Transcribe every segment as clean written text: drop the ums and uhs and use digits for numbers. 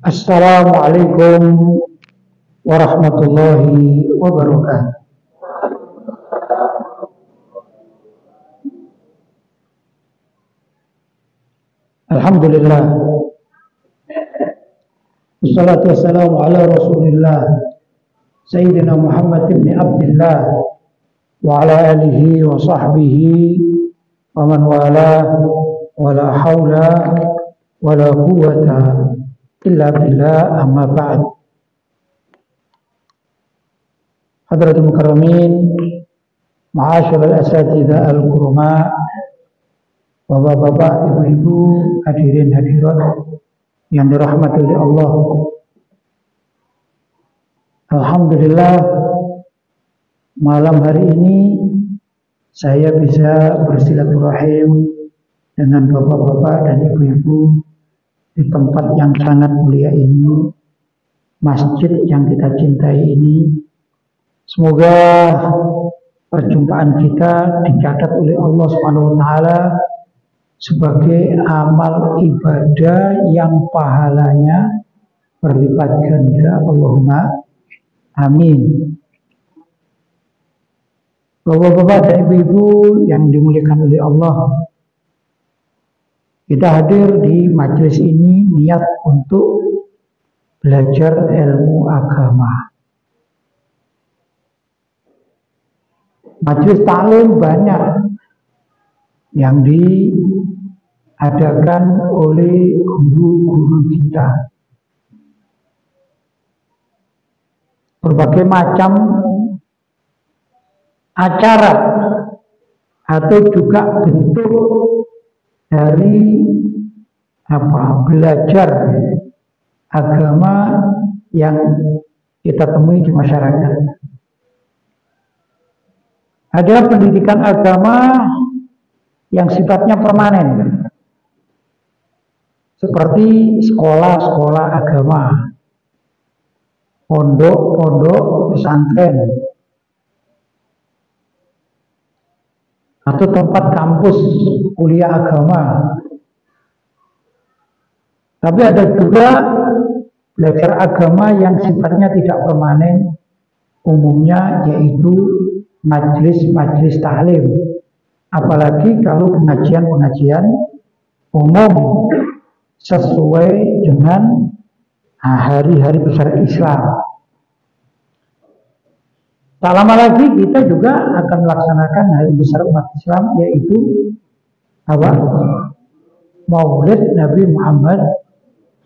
Assalamualaikum warahmatullahi wabarakatuh. Alhamdulillah. Wassalatu wassalamu ala Rasulillah Sayyidina Muhammad ibn Abdullah wa ala alihi wa sahbihi wa man wala wa la hawla wa la quwwata illa billah, amma ba'd. Hadratul mukarramin, ma'asyiral asatidzah al-kurama, bapak-bapak, ibu-ibu, hadirin hadirat yang dirahmati oleh Allah. Alhamdulillah, malam hari ini saya bisa bersilaturahim dengan bapak-bapak dan ibu-ibu di tempat yang sangat mulia ini, masjid yang kita cintai ini. Semoga perjumpaan kita dicatat oleh Allah Subhanahu wa taala sebagai amal ibadah yang pahalanya berlipat ganda. Allahumma amin. Bapak-bapak dan ibu-ibu yang dimuliakan oleh Allah, kita hadir di majelis ini niat untuk belajar ilmu agama. Majelis taklim banyak yang diadakan oleh guru-guru kita. Berbagai macam acara atau juga bentuk dari belajar agama yang kita temui di masyarakat. Ada pendidikan agama yang sifatnya permanen, seperti sekolah-sekolah agama, pondok-pondok pesantren, atau tempat kampus kuliah agama. Tapi ada juga belajar agama yang sifatnya tidak permanen, umumnya yaitu majelis-majelis taklim. Apalagi kalau pengajian-pengajian umum sesuai dengan hari-hari besar Islam. Tak lama lagi kita juga akan melaksanakan hari besar umat Islam, yaitu Maulid Nabi Muhammad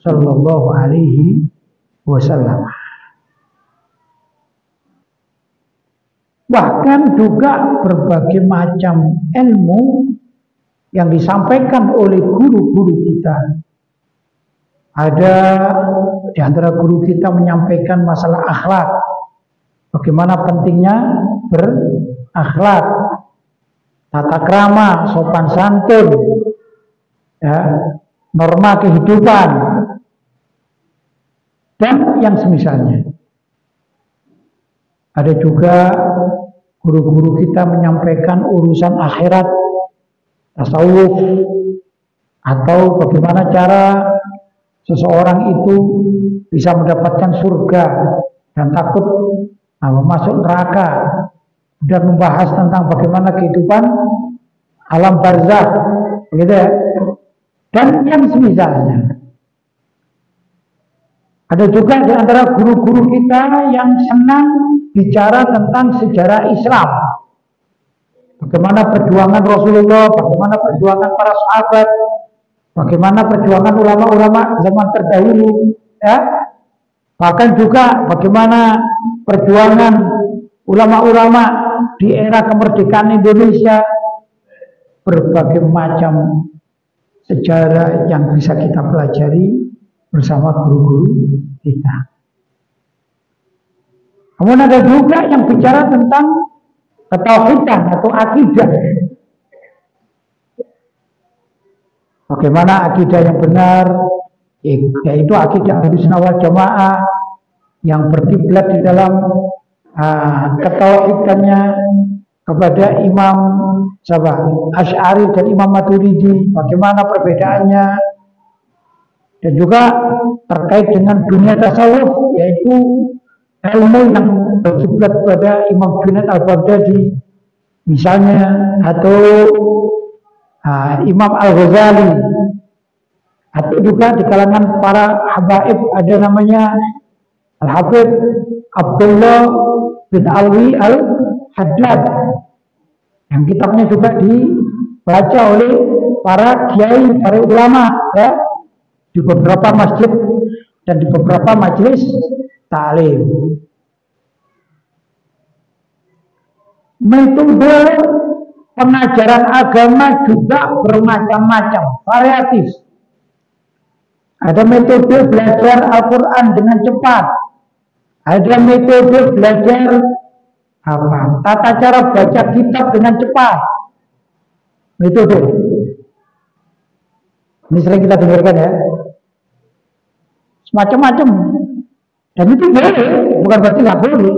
Sallallahu Alaihi Wasallam. Bahkan juga berbagai macam ilmu yang disampaikan oleh guru-guru kita. Ada di antara guru kita menyampaikan masalah akhlak, bagaimana pentingnya berakhlak, tata krama, sopan santun, ya, norma kehidupan, dan yang semisalnya. Ada juga guru-guru kita menyampaikan urusan akhirat, tasawuf, atau bagaimana cara seseorang itu bisa mendapatkan surga dan takut masuk neraka, dan membahas tentang bagaimana kehidupan alam barzakh, begitu ya, dan yang semisalnya. Ada juga di antara guru-guru kita yang senang bicara tentang sejarah Islam, bagaimana perjuangan Rasulullah, bagaimana perjuangan para sahabat, bagaimana perjuangan ulama-ulama zaman terdahulu, ya. Bahkan juga bagaimana perjuangan ulama-ulama di era kemerdekaan Indonesia. Berbagai macam sejarah yang bisa kita pelajari bersama guru-guru kita. Kemudian ada juga yang bicara tentang ketauhidan atau akidah. Bagaimana akidah yang benar, yaitu akidah Ahlussunnah wal Jamaah yang berkiblat di dalam ketauhidannya kepada Imam Asy'ari dan Imam Maturidi, bagaimana perbedaannya, dan juga terkait dengan dunia tasawuf, yaitu ilmu yang berkiblat pada Imam Junaid al-Baghdadi misalnya, atau Imam Al-Ghazali, atau juga di kalangan para habaib ada namanya Al-Habib Abdullah bin Alwi Al-Haddad, yang kitabnya juga dibaca oleh para kiai, para ulama ya, di beberapa masjid dan di beberapa majelis ta'lim. Metode pengajaran agama juga bermacam-macam, variatif. Ada metode belajar Al-Quran dengan cepat, ada metode belajar tata cara baca kitab dengan cepat. Metode ini sering kita dengarkan ya, semacam-macam, dan itu boleh, bukan berarti nggak boleh,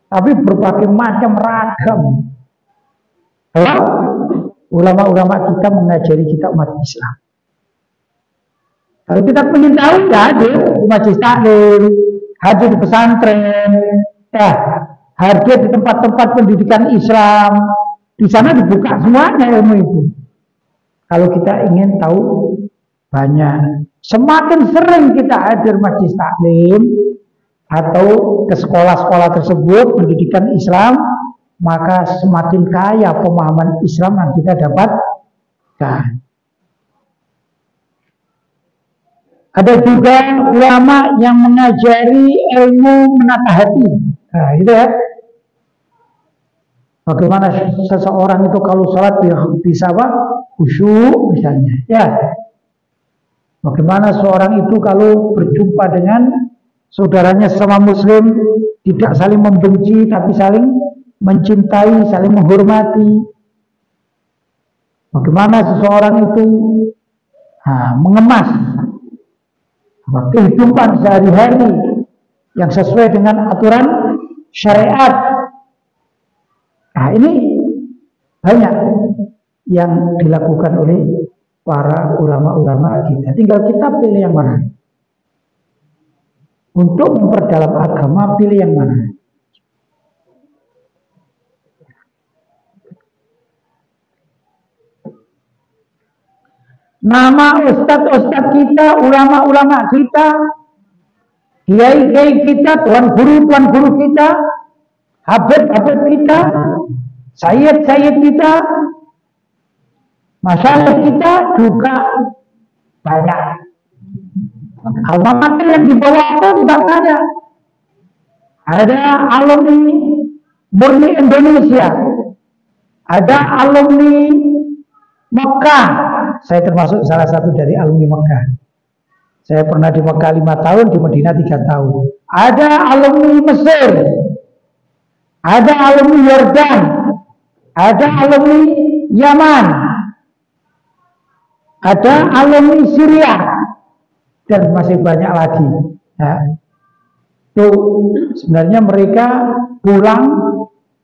tapi berbagai macam ragam. Ulama-ulama kita mengajari kita umat Islam. Kalau kita ingin tahu, ya hadir di majelis taklim, hadir di pesantren, ya hadir di tempat-tempat pendidikan Islam. Di sana dibuka semuanya ilmu itu. Kalau kita ingin tahu banyak, semakin sering kita hadir majelis taklim atau ke sekolah-sekolah tersebut pendidikan Islam, maka semakin kaya pemahaman Islam yang kita dapatkan. Ada juga ulama yang mengajari ilmu menata hati. Nah, gitu ya. Bagaimana seseorang itu kalau sholat bisa khusyuk misalnya. Ya. Bagaimana seorang itu kalau berjumpa dengan saudaranya sesama muslim tidak saling membenci tapi saling mencintai, saling menghormati. Bagaimana seseorang itu mengemas kehidupan sehari-hari yang sesuai dengan aturan syariat. Nah, ini banyak yang dilakukan oleh para ulama-ulama kita. Tinggal kita pilih yang mana. Untuk memperdalam agama, pilih yang mana. Nama ustadz-ustadz kita, ulama-ulama kita, kiai-kiai kita, tuan guru kita, habib-habib kita, sayyid-sayyid kita, masyarakat kita juga banyak. Alma yang di bawah itu juga banyak. Ada alumni murni Indonesia, ada alumni Mekah. Saya termasuk salah satu dari alumni Mekah. Saya pernah di Mekah 5 tahun, di Madinah 3 tahun. Ada alumni Mesir, ada alumni Yordan, ada alumni Yaman, ada alumni Syria, dan masih banyak lagi. Ya. Itu sebenarnya mereka pulang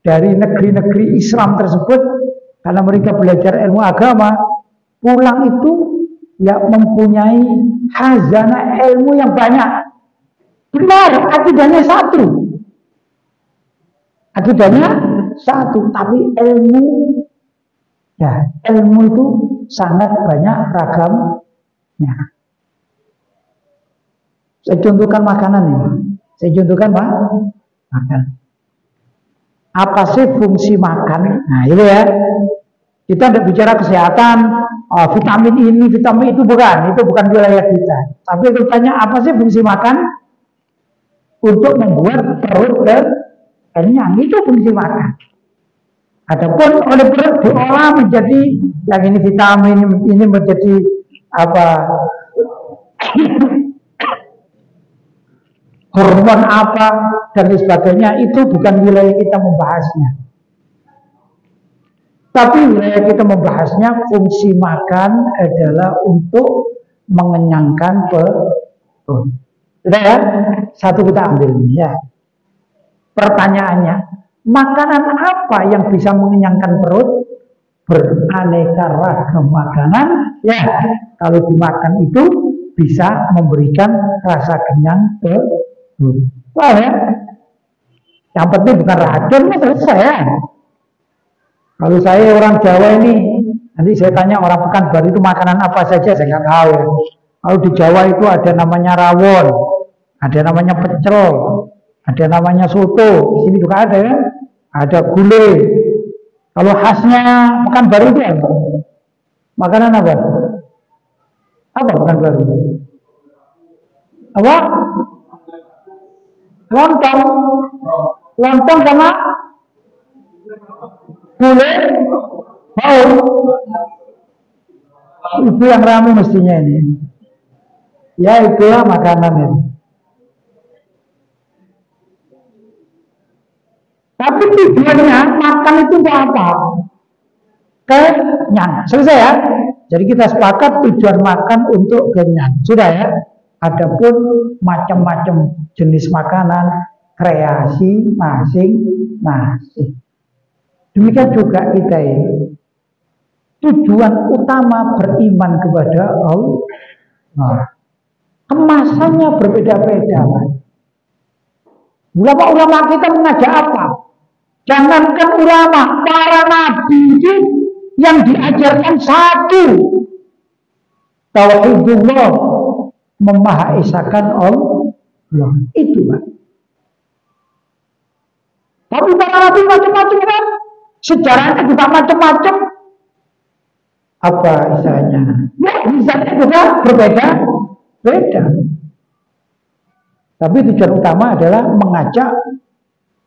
dari negeri-negeri Islam tersebut karena mereka belajar ilmu agama. Pulang itu ya mempunyai khazanah ilmu yang banyak. Benar, akidahnya satu. Akidahnya satu, tapi ilmu itu sangat banyak ragamnya. Saya contohkan makanan ini. Saya contohkan makan. Apa sih fungsi makan? Nah, itu ya. Kita tidak bicara kesehatan, vitamin ini, vitamin itu bukan wilayah kita. Tapi bertanya apa sih fungsi makan untuk membuat perut kenyang, itu fungsi makan. Adapun oleh perut diolah menjadi yang ini vitamin, ini menjadi hormon apa dan sebagainya, itu bukan wilayah kita membahasnya. Tapi wilayah kita membahasnya fungsi makan adalah untuk mengenyangkan perut. Sudah ya? Satu kita ambil ini ya. Pertanyaannya, makanan apa yang bisa mengenyangkan perut? Beraneka ragam makanan. Ya, kalau dimakan itu bisa memberikan rasa kenyang ke tubuh. Wah ya, yang penting bukan racun, selesai ya. Kalau saya orang Jawa ini, nanti saya tanya orang Pekanbaru itu makanan apa saja, saya nggak tahu. Kalau di Jawa itu ada namanya rawon, ada namanya pecel, ada namanya soto. Di sini juga ada ya, ada gulai. Kalau khasnya Pekanbaru itu apa? Makanan apa? Apa Pekanbaru? Apa? Lontong. Lontong sama gulai bau. Itu yang ramai mestinya ini. Ya itulah makanan itu. Tapi tujuannya makan itu untuk apa? Kenyang. Selesai ya. Jadi kita sepakat tujuan makan untuk kenyang. Sudah ya. Adapun macam-macam jenis makanan, kreasi masing-masing. Demikian juga kita ini. Tujuan utama beriman kepada Allah. Nah, kemasannya berbeda-beda. Ulama-ulama kita mengajak apa? Jangankan ulama, para nabi itu yang diajarkan satu. Tauhidullah, memahaesakan Allah. Itu Pak. Tapi para nabi macam-macam kan? Sejarahnya juga macam-macam. Apa istilahnya? Ya, misalnya juga berbeda. Tapi tujuan utama adalah mengajak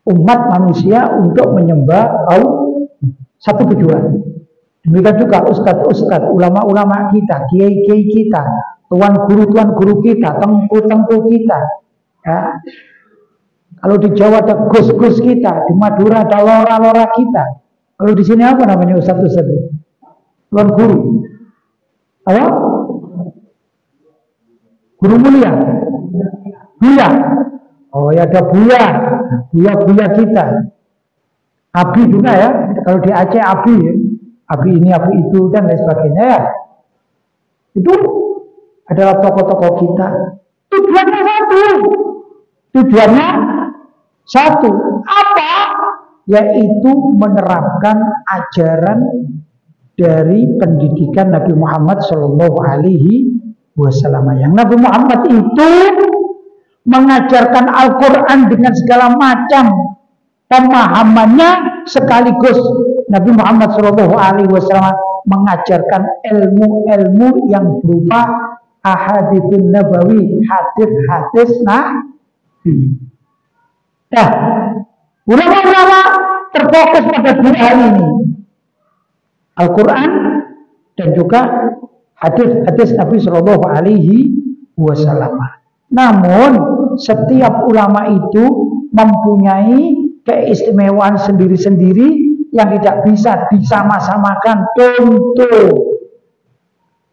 umat manusia untuk menyembah Allah. Satu tujuan. Demikian juga ustadz-ustadz, ulama-ulama kita, kiai-kiai kita, tuan guru kita, tengku-tengku kita. Ya. Kalau di Jawa ada gus-gus kita, di Madura ada lora-lora kita. Kalau di sini apa namanya ustadz-ustadz? Tuan guru. Apa? Guru mulia. Buya. Oh ya ada buya kita. Abi juga ya. Kalau di Aceh abi ya. Abi ini, abi itu dan lain sebagainya ya. Itu adalah tokoh-tokoh kita. Tujuannya satu. Apa? Yaitu menerapkan ajaran dari pendidikan Nabi Muhammad Shallallahu Alaihi Wasallam. Yang Nabi Muhammad itu mengajarkan Al-Quran dengan segala macam pemahamannya, sekaligus Nabi Muhammad Shallallahu Alaihi Wasallam mengajarkan ilmu-ilmu yang berupa ahaditsun nabawi, hadis-hadis Nabi. Nah, ulama-ulama terfokus pada dua hal ini, Al-Quran dan juga hadis-hadis Nabi Shallallahu Alaihi Wasallam. Namun setiap ulama itu mempunyai keistimewaan sendiri-sendiri yang tidak bisa disama-samakan. Contoh,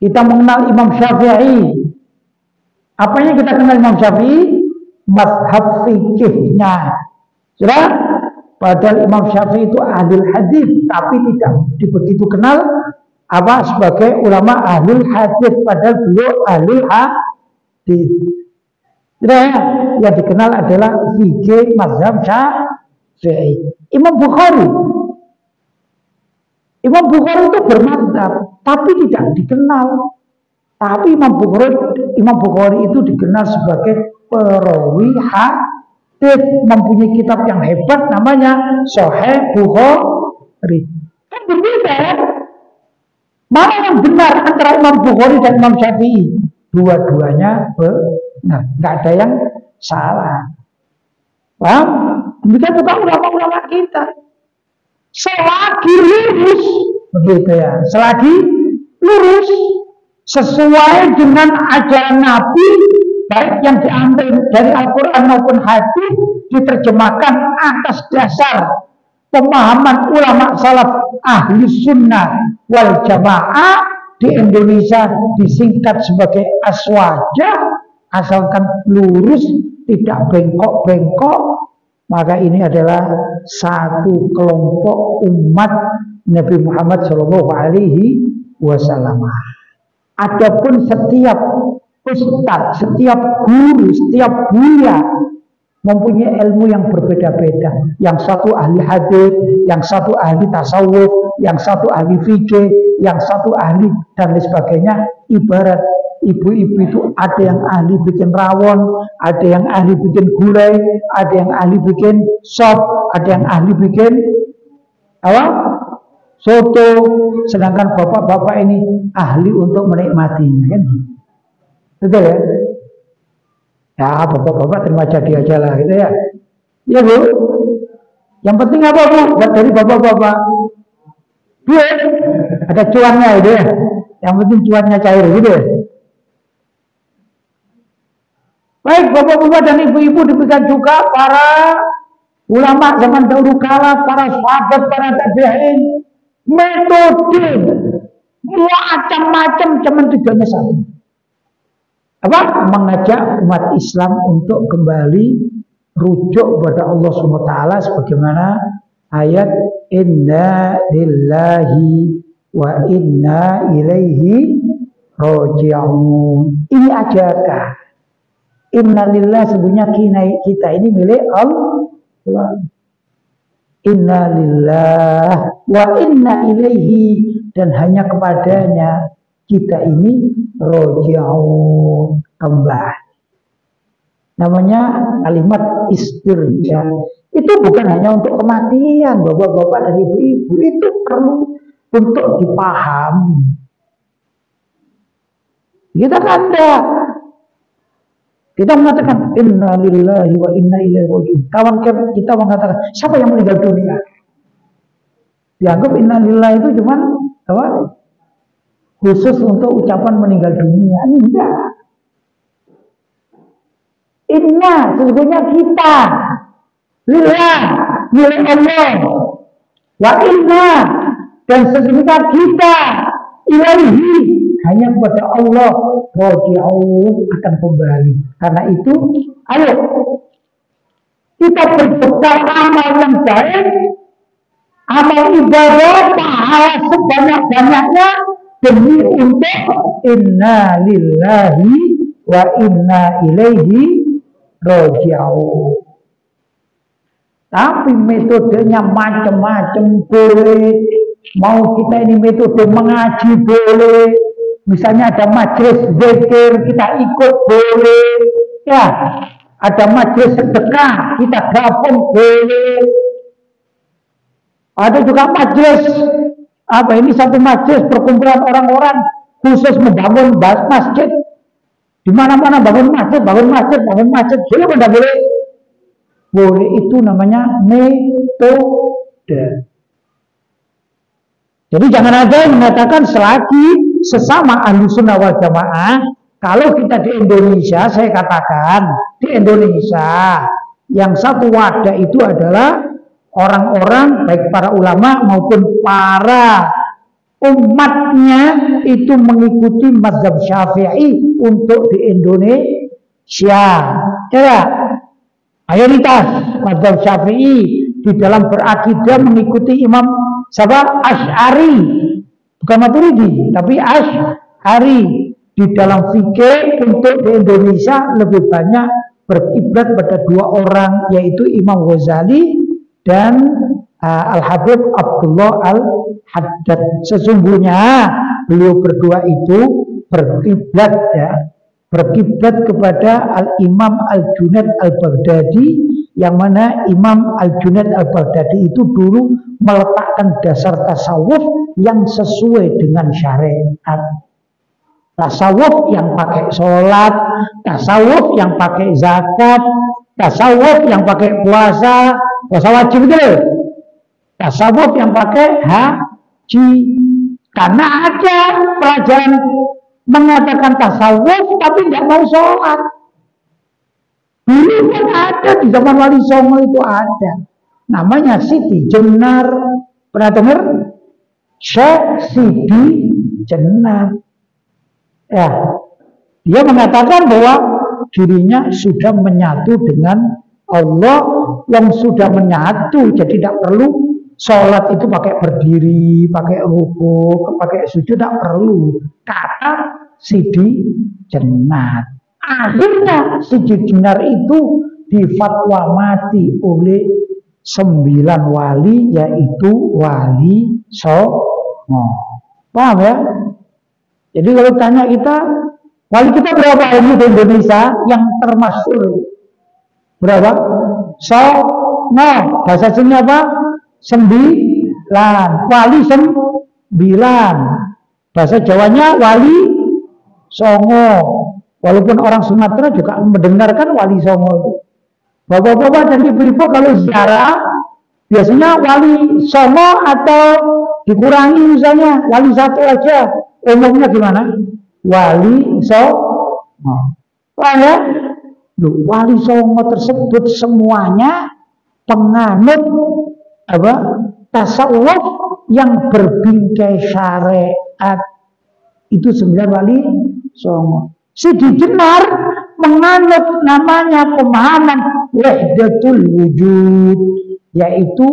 kita mengenal Imam Syafi'i. Apa yang kita kenal Imam Syafi'i? Mazhab fikihnya. Sudah? Padahal Imam Syafi'i itu ahli hadis, tapi tidak begitu kenal apa sebagai ulama ahli hadis. Padahal beliau ahli hadis. Sudah ya? Yang dikenal adalah fikih mazhab Syafi'i. Imam Bukhari itu bermadzhab, tapi tidak dikenal. Tapi Imam Bukhari itu dikenal sebagai perawi hadis, mempunyai kitab yang hebat namanya Sahih Bukhari. Kan berbeda. Mana yang benar antara Imam Bukhari dan Imam Syafi'i? Dua-duanya benar, nggak ada yang salah. Paham? Demikian juga ulama-ulama kita. Selagi lurus, begitu ya. Selagi lurus sesuai dengan ajaran Nabi, baik yang diambil dari Al-Quran maupun hadis, diterjemahkan atas dasar pemahaman ulama salaf ahli sunnah wal jamaah, di Indonesia disingkat sebagai aswaja, asalkan lurus, tidak bengkok-bengkok, maka ini adalah satu kelompok umat Nabi Muhammad Shallallahu Alaihi Wasallam. Adapun setiap ustadz, setiap guru, setiap buya mempunyai ilmu yang berbeda-beda. Yang satu ahli hadis, yang satu ahli tasawuf, yang satu ahli fikih, yang satu ahli dan lain sebagainya. Ibarat ibu-ibu itu ada yang ahli bikin rawon, ada yang ahli bikin gulai, ada yang ahli bikin sop, ada yang ahli bikin apa? Soto. Sedangkan bapak-bapak ini ahli untuk menikmatinya, kan? Betul ya? Ya, bapak-bapak terima jadi aja lah, gitu ya. Ya bu, yang penting apa bu? Dari bapak-bapak, duit, ada cuannya itu ya. Yang penting cuannya cair, gitu ya. Baik, bapak-bapak dan ibu-ibu, demikian juga para ulama zaman dahulu kala, para sahabat, para tabi'in, metode macam-macam, cuman tujuannya satu. Apa? Mengajak umat Islam untuk kembali rujuk kepada Allah SWT sebagaimana ayat inna lillahi wa inna ilaihi raji'un. Ini ajakah? Inna lillahi, sebenarnya kita ini milik Allah. Inna lillahi wa inna ilaihi, dan hanya kepadanya kita ini roji'un, kembali. Namanya kalimat istirja. Itu bukan hanya untuk kematian, bapak-bapak dan ibu-ibu. Itu perlu untuk dipahami. Kita kan ada. Kita mengatakan inna lillahi wa inna ilaihi raji'un. Kawan kita mengatakan siapa yang meninggal dunia? Dianggap inna lillahi itu cuman apa? Khusus untuk ucapan meninggal dunia. Enggak. Inna, sesungguhnya kita. Lillah, milik Allah. Wa inna, dan sesungguhnya kita. Ilaihi, hanya kepada Allah. Raji'un, akan kembali. Karena itu, ayo. Kita berbekal amal yang baik. Amal ibadah, pahala sebanyak-banyaknya. Demi untuk inna lillahi wa inna ilaihi raji'un. Tapi metodenya macam-macam boleh. Mau kita ini metode mengaji boleh. Misalnya ada majelis zikir, kita ikut boleh. Ya, ada majelis sedekah, kita gabung boleh. Ada juga majelis apa ini, satu majelis perkumpulan orang-orang khusus membangun masjid. Di mana-mana bangun masjid, boleh apa tidak boleh? Boleh, itu namanya metode. Jadi jangan ada yang mengatakan selagi sesama ahlu sunnah wal jamaah, kalau kita di Indonesia, saya katakan di Indonesia yang satu wadah itu adalah orang-orang baik para ulama maupun para umatnya itu mengikuti mazhab Syafi'i untuk di Indonesia. Ya, mayoritas mazhab Syafi'i di dalam berakidah mengikuti Imam Asy'ari, bukan Maturidi, tapi Asy'ari. Di dalam fikih untuk di Indonesia lebih banyak berkiblat pada dua orang, yaitu Imam Ghazali dan Al-Habib Abdullah Al-Haddad. Sesungguhnya beliau berdua itu berkiblat, ya, berkiblat kepada Al-Imam Al-Junaid Al-Baghdadi, yang mana Imam Al-Junaid Al-Baghdadi itu dulu meletakkan dasar tasawuf yang sesuai dengan syariat. Tasawuf yang pakai sholat, tasawuf yang pakai zakat, tasawuf yang pakai puasa wajib itu, tasawuf yang pakai haji. Karena ada pelajaran mengatakan tasawuf tapi tidak mau sholat. Dulu kan ada di zaman Wali Songo itu ada. Namanya Siti Jenar. Pernah dengar? Syekh Siti Jenar. Ya, dia mengatakan bahwa dirinya sudah menyatu dengan Allah yang sudah menyatu, jadi tidak perlu sholat itu pakai berdiri, pakai rukuk, pakai sujud, tidak perlu. Kata Siti Jenar. Akhirnya Siti Jenar itu difatwa mati oleh 9 wali, yaitu Wali Songo. Paham ya? Jadi kalau tanya kita, wali kita berapa ini di Indonesia yang termasyhur? Berapa? Songo. Bahasa sini apa? 9. Wali 9. Bahasa Jawanya Wali Songo. Walaupun orang Sumatera juga mendengarkan Wali Songo. Bapak-bapak dan ibu-ibu kalau ziarah biasanya Wali Songo atau dikurangi misalnya Wali 1 aja. Umumnya gimana? Wali Songo. Paham ya? Wali Songo tersebut semuanya penganut apa? Tasawuf yang berbingkai syariat. Itu 9 Wali Songo. Siti Jenar menganut namanya pemahaman wahdatul wujud, yaitu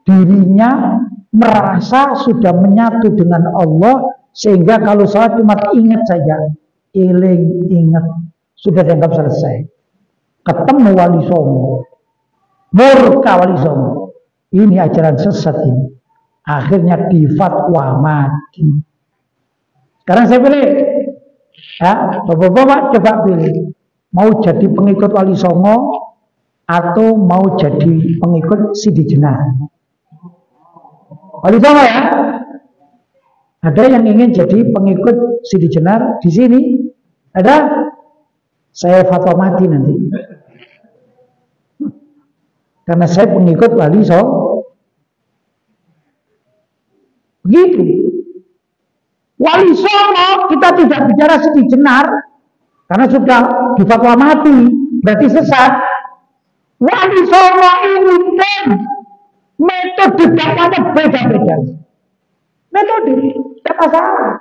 dirinya merasa sudah menyatu dengan Allah, sehingga kalau sholat cuma ingat saja, ingat, sudah dianggap selesai. Ketemu Wali Songo, murka Wali Songo, ini ajaran sesat ini. Akhirnya difatwa mati. Sekarang saya pilih, ya, bapak-bapak coba pilih, mau jadi pengikut Wali Songo atau mau jadi pengikut Siti Jenar. Wali Songo ya. Ada yang ingin jadi pengikut Siti Jenar di sini? Ada? Saya fatwa mati nanti. Karena saya pengikut Wali Songo. Begitu. Wali Songo kita tidak bicara Siti Jenar karena sudah difatwa mati, berarti sesat. Wali Songo ini pun metode dakwahnya beda-beda. Metode tidak masalah.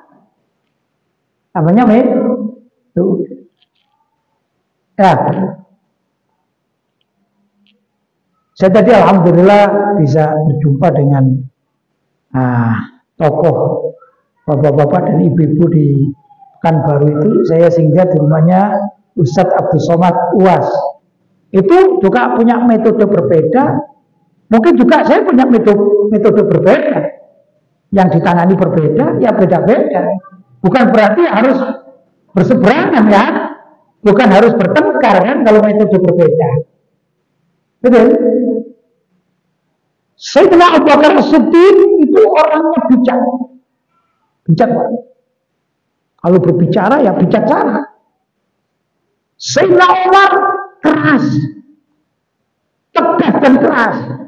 Namanya metode. Ya. Saya tadi alhamdulillah bisa berjumpa dengan tokoh bapak-bapak dan ibu-ibu di Pekanbaru itu. Saya singgah di rumahnya Ustadz Abdul Somad UAS. Itu juga punya metode berbeda. Mungkin juga saya punya metode berbeda. Yang ditangani berbeda, ya beda-beda. Bukan berarti harus berseberangan ya. Bukan harus bertengkar kan kalau metode berbeda. Betul? Sayyidina Abu Bakar As-Siddiq itu orangnya bijak. Bijak, Pak. Kalau berbicara ya bijaksana. Sayyidina Umar keras, tegas dan keras.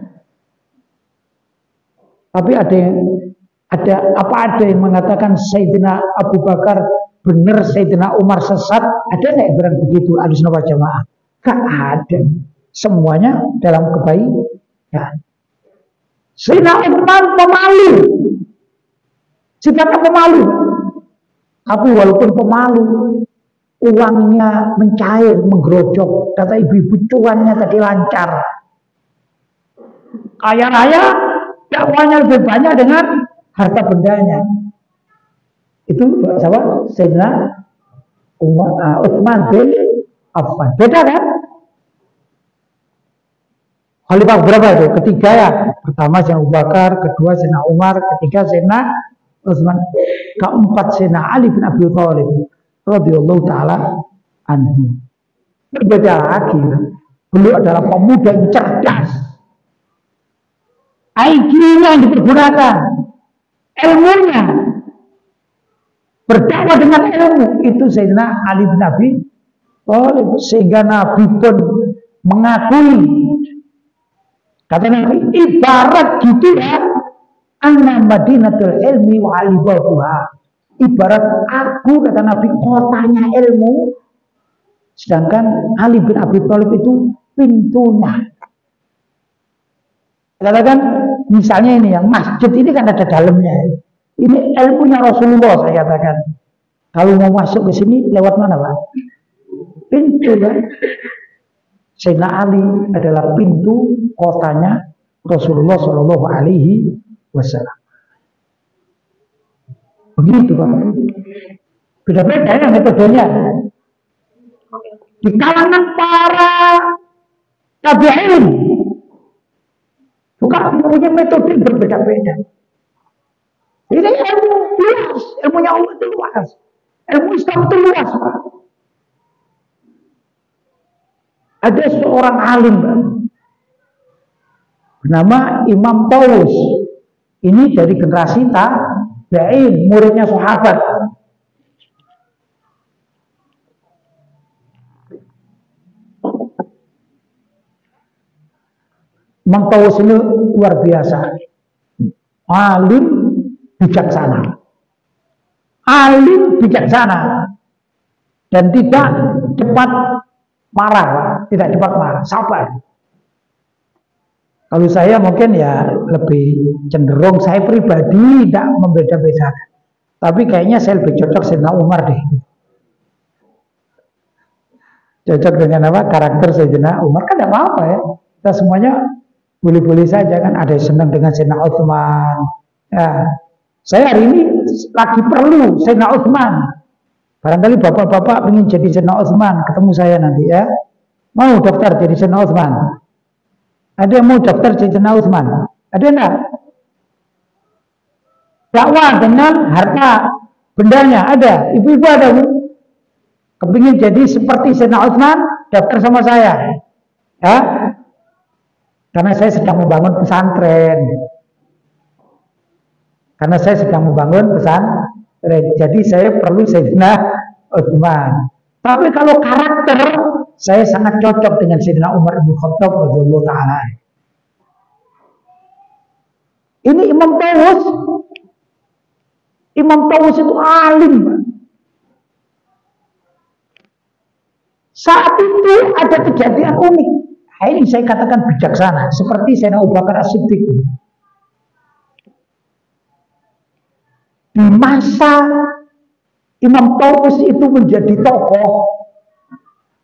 Tapi ada yang mengatakan Sayyidina Abu Bakar benar, Sayyidina Umar sesat? Ada nggak yang bilang begitu? Ahlussunnah wal Jamaah? Gak ada. Semuanya dalam kebaikan. Sayyidina Utsman pemalu. Sifatnya pemalu. Tapi walaupun pemalu, uangnya mencair, menggerojok. Kata ibu-ibu, cuannya tadi lancar. Kaya raya, dakwahnya lebih banyak dengan harta bendanya. Itu siapa? Sayyidina Utsman bin Affan. Beda kan? Khalifah berapa itu? Ketiga ya. Pertama Sayyidina Abu Bakar, kedua Sayyidina Umar, ketiga Sayyidina Utsman, keempat Sayyidina Ali bin Abi Thalib radhiyallahu taala anhu. Berbeda lagi. Beliau adalah pemuda yang cerdas. IQ-nya yang dipergunakan, ilmunya, berdakwah dengan ilmu, itu Sayyidina Ali bin Abi Thalib, sehingga Nabi pun mengakui, kata Nabi, ibarat gitu ya, anna madinatul ilmi wa alibabuha. Ibarat aku, kata Nabi, kotanya ilmu, sedangkan Ali bin Abi Thalib itu pintunya. Katakan misalnya ini ya, masjid ini kan ada dalamnya. Ini ilmunya Rasulullah, saya katakan. Kalau mau masuk ke sini lewat mana, Pak? Pintu kan. Sayyidina Ali adalah pintu kotanya Rasulullah Shallallahu Alaihi Wasallam. Begitu, Pak. Beda-beda ya metodenya. Di kalangan para tabi'in juga punya metode berbeda-beda. Ini ilmu luas, ilmunya Allah itu luas, ilmu Islam itu luas. Ada seorang alim bernama Imam Tawus. Ini dari generasi tabi'in, muridnya sahabat. Imam Tawus ini luar biasa, alim bijaksana, dan tidak cepat marah, tidak cepat marah, sabar. Kalau saya mungkin ya lebih cenderung, saya pribadi tidak membeda-bedakan, tapi kayaknya saya lebih cocok Sayyidina Umar deh. Cocok dengan apa? Karakter Sayyidina Umar, kan tidak apa-apa ya. Kita semuanya boleh-boleh saja kan. Ada yang senang dengan Sayyidina Utsman. Ya, saya hari ini lagi perlu Sayyidina Utsman. Barangkali bapak-bapak ingin jadi Sayyidina Utsman, ketemu saya nanti ya. Mau daftar jadi Sayyidina Utsman? Ada yang mau daftar jadi Sayyidina Utsman? Ada enggak? Dakwah dengan harta bendanya ada. Ibu-ibu ada Bu? Kepingin jadi seperti Sayyidina Utsman, daftar sama saya. Ya. Karena saya sedang membangun pesantren. Jadi saya perlu Sayyidina Utsman. Tapi kalau karakter, saya sangat cocok dengan Sayyidina Umar bin Khattab radhiyallahu taala. Ini Imam Tawus. Imam Tawus itu alim. Saat itu ada kejadian unik. Ini saya katakan bijaksana, seperti Sayyidina Abu Bakar As-Siddiq. Di masa Imam Tawus itu menjadi tokoh,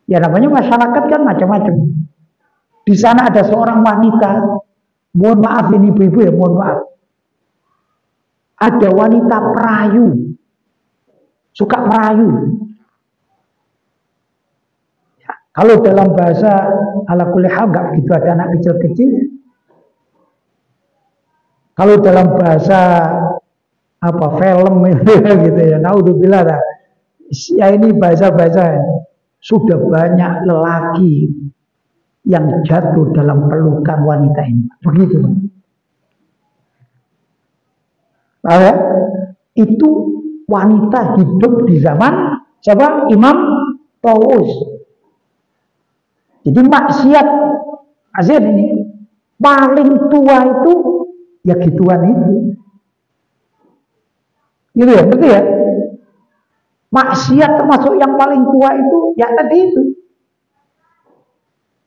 ya namanya masyarakat kan macam-macam. Di sana ada seorang wanita, mohon maaf ini ibu-ibu ya, mohon maaf. Ada wanita perayu, suka merayu. Kalau dalam bahasa ala kulli hal enggak begitu ada anak kecil-kecil. Kalau dalam bahasa apa film gitu ya, naudzubillah dah. Ya ini bahasa-bahasa sudah banyak lelaki yang jatuh dalam pelukan wanita ini. Begitu. Ya? Itu wanita hidup di zaman siapa? Imam Tawus. Jadi maksiat ini paling tua itu ya gituan itu. Gitu ya, betul ya. Maksiat termasuk yang paling tua itu ya tadi itu.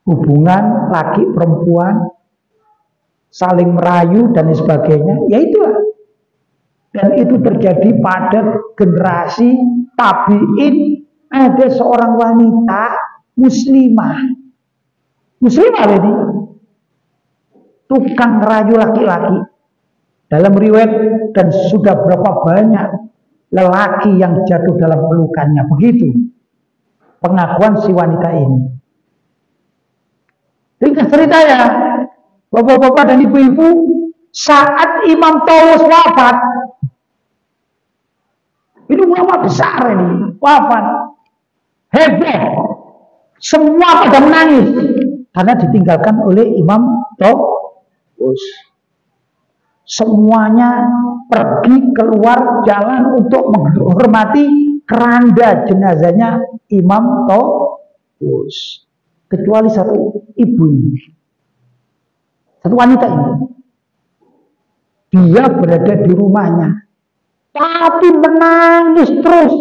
Hubungan laki perempuan, saling merayu dan sebagainya, ya itulah. Dan itu terjadi pada generasi tabi'in. Ada seorang wanita muslimah ini tukang rayu laki-laki. Dalam riwayat, dan sudah berapa banyak lelaki yang jatuh dalam pelukannya. Begitu pengakuan si wanita ini. Ringkas cerita ya, bapak-bapak dan ibu-ibu, saat Imam Tawus wafat, ini ulama besar ini, wafat, heboh, semua pada menangis karena ditinggalkan oleh Imam Tawus. Semuanya pergi keluar jalan untuk menghormati keranda jenazahnya Imam Tawus. Kecuali satu ibu ini, satu wanita ini. Dia berada di rumahnya, tapi menangis terus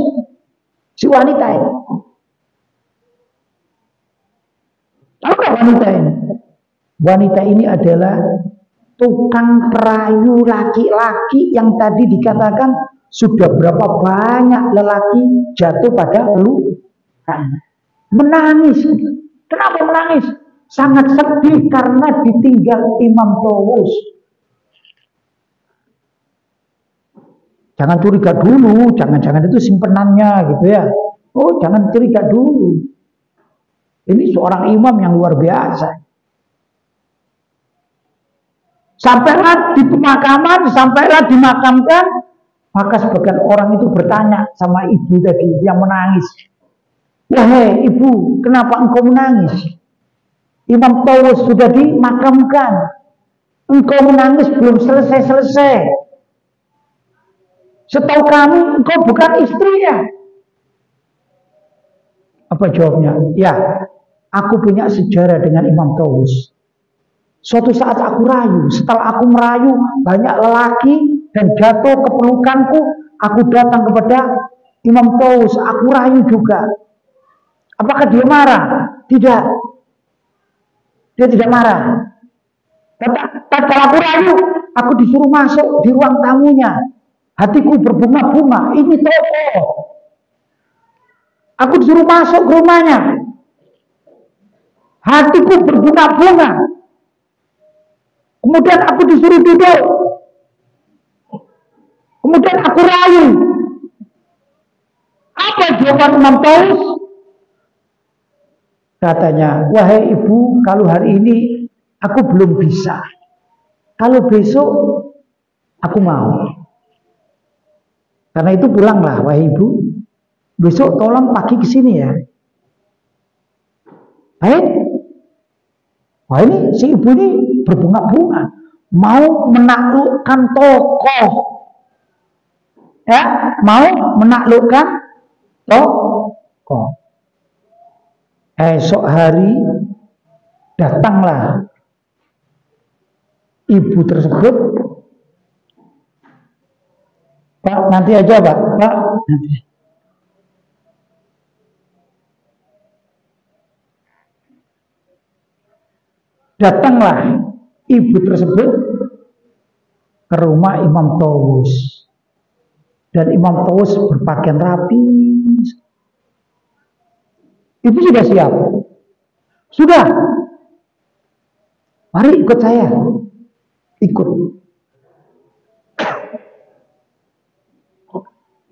si wanita ini. Apa wanita ini? Wanita ini adalah tukang perayu laki-laki yang tadi dikatakan sudah berapa banyak lelaki jatuh pada pelukan. Menangis. Kenapa menangis? Sangat sedih karena ditinggal Imam Tawus. Jangan curiga dulu, jangan-jangan itu simpenannya gitu ya. Oh, jangan curiga dulu. Ini seorang imam yang luar biasa. Sampailah di pemakaman, sampailah dimakamkan, maka sebagian orang itu bertanya sama ibu tadi yang menangis. Wahai ibu, kenapa engkau menangis? Imam Tawus sudah dimakamkan. Engkau menangis belum selesai-selesai. Setahu kami, engkau bukan istrinya. Apa jawabnya? Ya, aku punya sejarah dengan Imam Tawus. Suatu saat aku rayu, setelah aku merayu banyak lelaki dan jatuh ke pelukanku, aku datang kepada Imam Tawus, aku rayu juga. Apakah dia marah? Tidak. Dia tidak marah. Tatkala aku rayu, aku disuruh masuk di ruang tamunya. Hatiku berbunga-bunga. Ini tokoh. Aku disuruh masuk ke rumahnya. Hatiku berbunga-bunga. Kemudian aku disuruh duduk. Kemudian aku rayu. Apa jawaban Imam Tawus? Katanya, wahai ibu, kalau hari ini aku belum bisa. Kalau besok aku mau. Karena itu pulanglah, wahai ibu. Besok tolong pagi ke sini ya. Baik. Wah, ini si ibu ini berbunga-bunga, mau menaklukkan tokoh. Ya, mau menaklukkan tokoh. Esok hari datanglah ibu tersebut. Pak, nanti aja Pak, nanti. Datanglah ibu tersebut ke rumah Imam Tawus. Dan Imam Tawus berpakaian rapi. Ibu sudah siap? Sudah. Mari ikut saya. Ikut.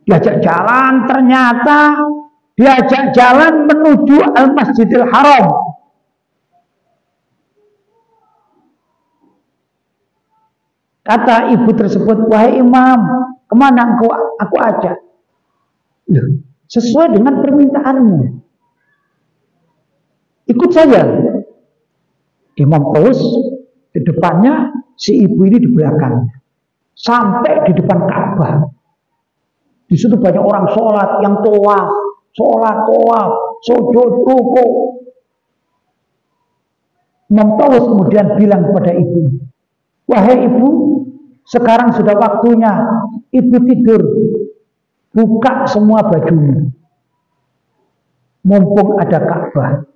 Diajak jalan, ternyata diajak jalan menuju Al-Masjidil Haram. Kata ibu tersebut, wahai imam, kemana engkau aku ajak? Sesuai dengan permintaanmu. Ikut saja. Imam Tawus di depannya, si ibu ini di belakangnya. Sampai di depan Ka'bah. Di situ banyak orang sholat yang tawaf, sujud, ruku. Imam Tawus kemudian bilang kepada ibu, wahai ibu, sekarang sudah waktunya ibu tidur. Buka semua bajumu. Mumpung ada Ka'bah.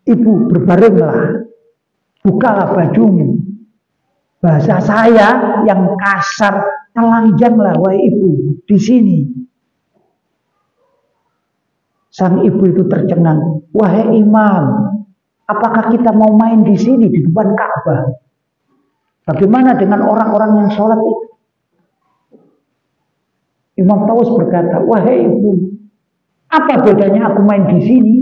Ibu berbaringlah. Bukalah bajumu. Bahasa saya yang kasar, telanjanglah wahai ibu di sini. Sang ibu itu tercengang, wahai imam, apakah kita mau main di sini di depan Ka'bah? Bagaimana dengan orang-orang yang sholat itu? Imam Tawus berkata, wahai ibu, apa bedanya aku main di sini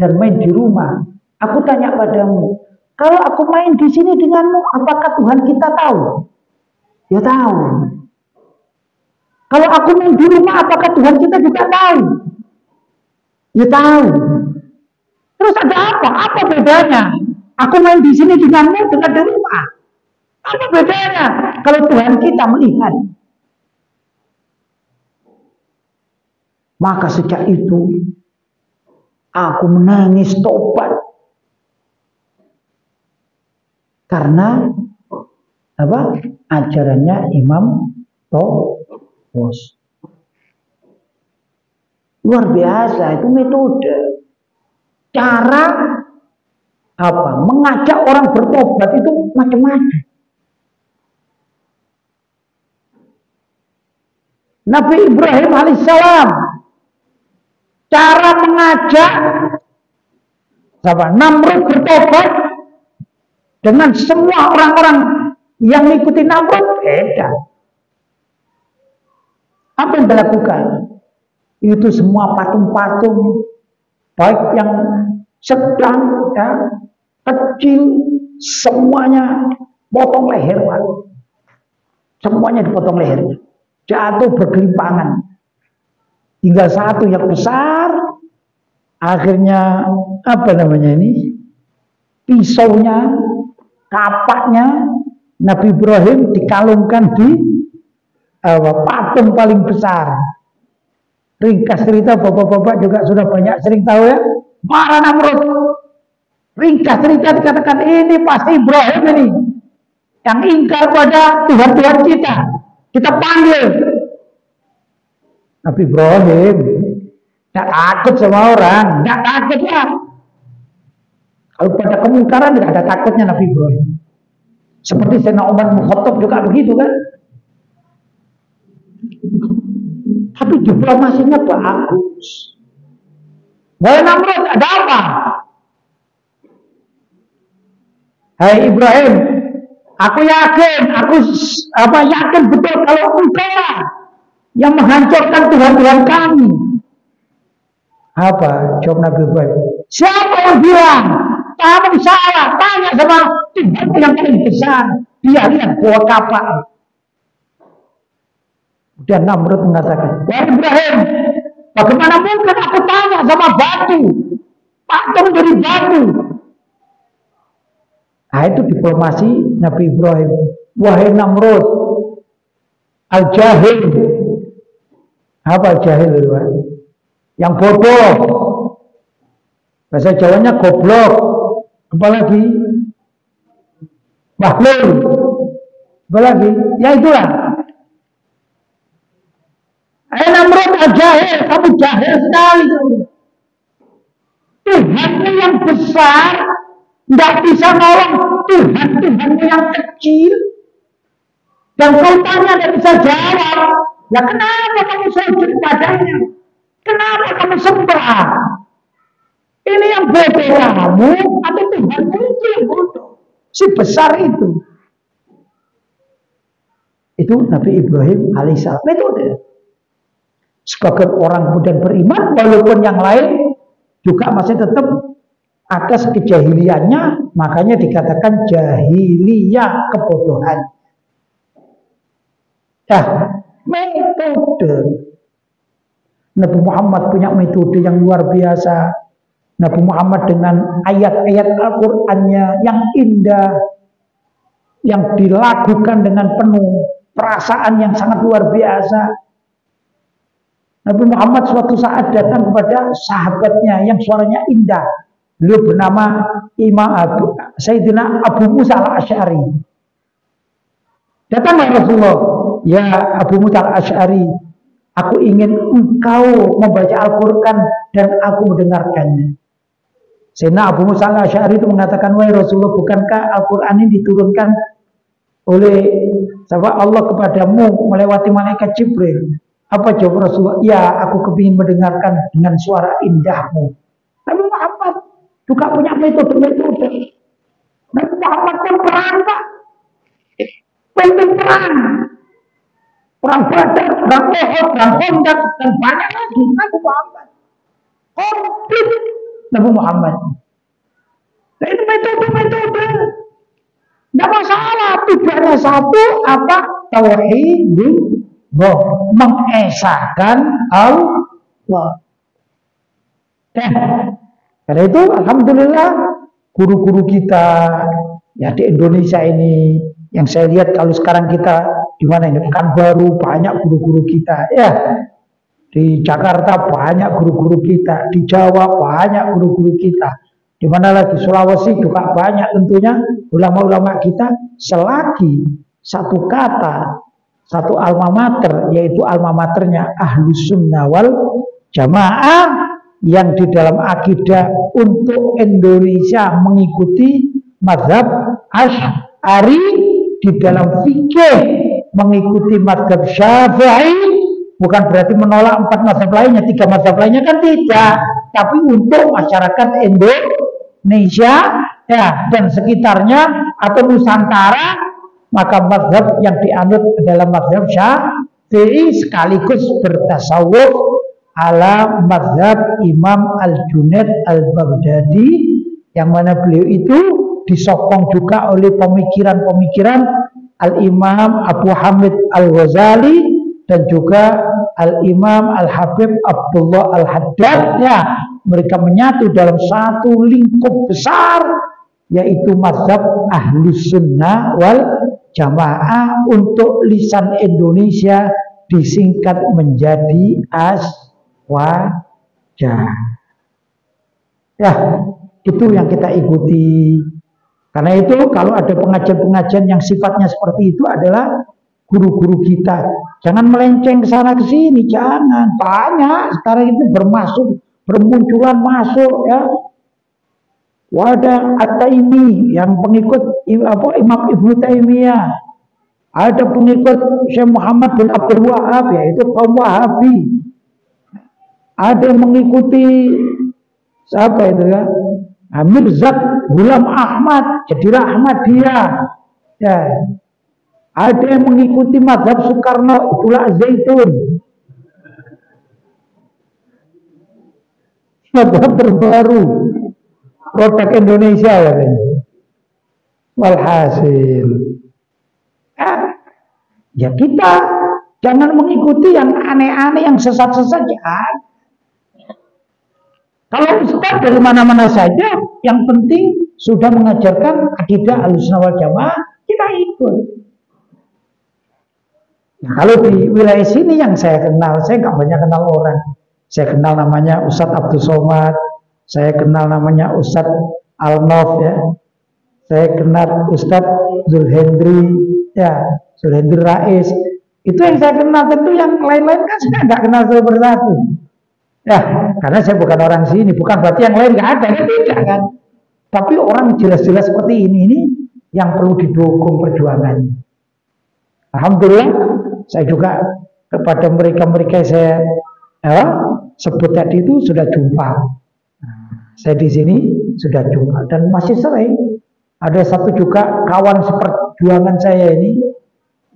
dan main di rumah? Aku tanya padamu, kalau aku main di sini denganmu, apakah Tuhan kita tahu? Ya tahu. Kalau aku main di rumah, apakah Tuhan kita juga tahu? Ya tahu. Terus ada apa? Apa bedanya? Aku main di sini denganmu dengan di rumah. Apa bedanya? Kalau Tuhan kita melihat. Maka sejak itu aku menangis tobat. Karena apa? Ajarannya Imam Tawus. Luar biasa, itu metode. Cara apa? Mengajak orang bertobat itu macam-macam. Nabi Ibrahim alaihissalam cara mengajak Namrud bertobat dengan semua orang-orang Yang ngikuti Namrud beda. Apa yang dilakukan? Itu semua patung-patung, baik yang sedang, ya, kecil, semuanya potong leher, Pak. Semuanya dipotong lehernya, jatuh bergelimpangan. Tinggal satu yang besar, akhirnya apa namanya ini? Pisaunya, kapaknya Nabi Ibrahim dikalungkan di patung paling besar. Ringkas cerita, bapak-bapak juga sudah banyak sering tahu ya. Marah Namrud. Ringkas cerita dikatakan ini pasti Ibrahim ini yang ingkar pada Tuhan-Tuhan kita. Kita panggil. Nabi Ibrahim tidak takut sama orang, tidak takut ya. Kalau pada kemungkaran tidak ada takutnya Nabi Ibrahim. Seperti Sayyidina Umar bin Khattab juga begitu kan. Tapi diplomasinya bagus. Wahai Namrud, ada apa? Hai Ibrahim, aku yakin betul kalau engkau yang menghancurkan Tuhan-Tuhan kami. Apa jawab Nabi Ibrahim? Siapa yang bilang? Kamu salah. Tanya sama Tuhan yang paling besar. Dia lihat bawa kapak. Dan Namrud mengatakan, wahai Ibrahim, bagaimana mungkin aku tanya sama batu? Patung dari batu. Nah itu diplomasi Nabi Ibrahim. Wahai Namrud, al-jahil. Apa al-jahil itu? Yang bodoh. Bahasa Jawanya goblok. Apalagi bahlul. Apalagi? Ya itulah. Namrud al-jahil. Kamu jahil sekali. Tuhanmu yang besar tidak bisa nolong Tuhan-Tuhanmu yang kecil. Dan kau tanya tidak bisa jawab. Ya kenapa kamu sujud padanya? Kenapa kamu sembah? Ini yang bodoh kamu atau Tuhanmu itu yang bodoh? Si besar itu. Itu Nabi Ibrahim alaihissalam. Metode. Sebagian orang kemudian beriman, walaupun yang lain juga masih tetap atas kejahiliannya, makanya dikatakan jahiliyah, kebodohan. Nah, metode. Nabi Muhammad punya metode yang luar biasa. Nabi Muhammad dengan ayat-ayat Al-Qur'annya yang indah, yang dilakukan dengan penuh perasaan yang sangat luar biasa. Nabi Muhammad suatu saat datang kepada sahabatnya yang suaranya indah. Beliau bernama Sayyidina Abu Musa al-Asy'ari. Datanglah Rasulullah, ya Abu Musa al-Asy'ari, aku ingin engkau membaca Al-Quran dan aku mendengarkannya. Sayyidina Abu Musa al-Asy'ari itu mengatakan, wahai Rasulullah, bukankah Al-Quran ini diturunkan oleh Allah kepadamu melewati malaikat Jibril? Apa jawab Rasulullah? Ya, aku kepingin mendengarkan dengan suara indahmu. Nabi Muhammad juga punya metode-metode. Nabi Muhammad pun perang, Pak. Penting perang. Perang Badar, perang Uhud, perang Khandaq, dan banyak lagi. Nabi Muhammad komplit. Nabi Muhammad. Nah, itu metode-metode. Tidak masalah. Tujuannya satu, apa? Tauhidul mengesahkan Allah. Karena itu alhamdulillah guru-guru kita ya di Indonesia ini, yang saya lihat kalau sekarang kita di mana ini, Pekanbaru banyak guru-guru kita ya, di Jakarta banyak guru-guru kita, di Jawa banyak guru-guru kita, di mana lagi Sulawesi juga banyak tentunya ulama-ulama kita. Selagi satu kata, satu alma mater, yaitu alma maternya Ahlus Sunnah wal Jamaah, yang di dalam akidah untuk Indonesia mengikuti mazhab Asy'ari, di dalam fikih mengikuti mazhab Syafi'i, bukan berarti menolak 4 mazhab lainnya, 3 mazhab lainnya kan tidak, tapi untuk masyarakat Indonesia ya dan sekitarnya atau Nusantara maka mazhab yang dianut adalah mazhab Syafi'i sekaligus bertasawuf ala mazhab Imam Al-Junaid Al-Baghdadi, yang mana beliau itu disokong juga oleh pemikiran-pemikiran Al-Imam Abu Hamid Al-Ghazali dan juga Al-Imam Al-Habib Abdullah Al-Haddad. Ya, mereka menyatu dalam satu lingkup besar, yaitu mazhab Ahlus Sunnah wal Jamaah. Untuk lisan Indonesia disingkat menjadi Aswaja. Ya, itu yang kita ikuti. Karena itu kalau ada pengajian-pengajian yang sifatnya seperti itu adalah guru-guru kita. Jangan melenceng ke sana ke sini, jangan. Banyak sekarang itu bermunculan masuk ya. Wadah At-Taimi yang pengikut Imam Ibnu Taimiyah. Ada pengikut Syekh Muhammad bin Abdul Wahab, yaitu kaum Wahabi. Ada yang mengikuti siapa itu ya? Mirzat Ghulam Ahmad, jadilah Ahmadiyah. Ya. Ada yang mengikuti mazhab Soekarno, itulah Zaitun. Mazhab terbaru, produk Indonesia ya. Walhasil, ya kita jangan mengikuti yang aneh-aneh, yang sesat-sesat ya. Kalau ustaz dari mana-mana saja, yang penting sudah mengajarkan akidah Ahlussunnah wal Jamaah, kita ikut. Nah, kalau di wilayah sini yang saya kenal, saya nggak banyak kenal orang. Saya kenal namanya Ustadz Abdul Somad, saya kenal namanya Ustadz Al-Nof ya, saya kenal Ustadz Zulhendri ya, Zulhendri Rais. Itu yang saya kenal. Tentu yang lain-lain kan saya nggak kenal satu persatu. Ya, karena saya bukan orang sini, bukan berarti yang lain nggak ada, tidak kan. Tapi orang jelas-jelas seperti ini yang perlu didukung perjuangannya. Alhamdulillah, saya juga kepada mereka-mereka saya sebut tadi itu sudah jumpa. Saya di sini sudah jumpa dan masih sering. Ada satu juga kawan seperjuangan saya ini,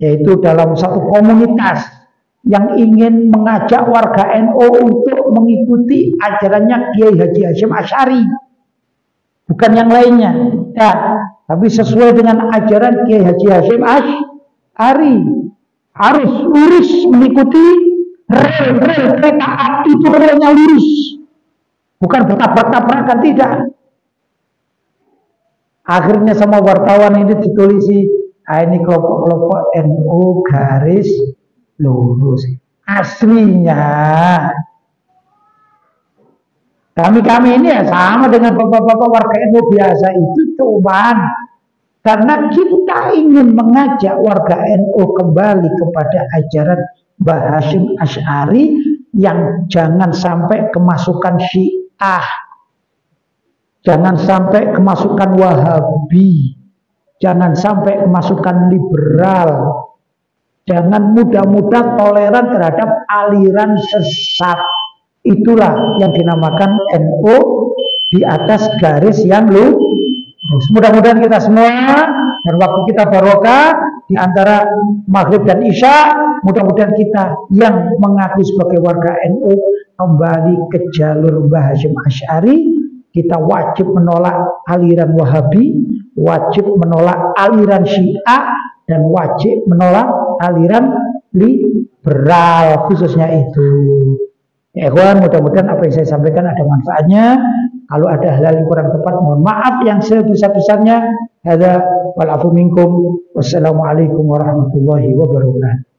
yaitu dalam satu komunitas yang ingin mengajak warga NU untuk mengikuti ajarannya Kiai Haji Hasyim Asy'ari, bukan yang lainnya ya, tapi sesuai dengan ajaran Kiai Haji Hasyim Asy'ari, harus lurus mengikuti rel kereta api, itu relnya lurus, bukan bertabrak-tabrakan, tidak. Akhirnya sama wartawan ini ditulisi, ini kelompok-kelompok NU garis lurus. Aslinya kami ini ya sama dengan bapak-bapak warga NU biasa itu, cuman karena kita ingin mengajak warga NU kembali kepada ajaran Mbah Hasyim Asy'ari yang jangan sampai kemasukan Syiah, jangan sampai kemasukan Wahabi, jangan sampai kemasukan liberal, jangan mudah-mudah toleran terhadap aliran sesat. Itulah yang dinamakan NU di atas garis yang lurus. Mudah-mudahan kita semua dan waktu kita barokah di antara maghrib dan isya, mudah-mudahan kita yang mengaku sebagai warga NU kembali ke jalur Mbah Hasyim Asy'ari. Kita wajib menolak aliran Wahabi, wajib menolak aliran Syiah, dan wajib menolak aliran liberal, khususnya itu. Ya ikhwan, mudah-mudahan apa yang saya sampaikan ada manfaatnya. Kalau ada hal-hal yang kurang tepat, mohon maaf yang sebesar-besarnya. Hadza wal afu minkum. Wassalamualaikum warahmatullahi wabarakatuh.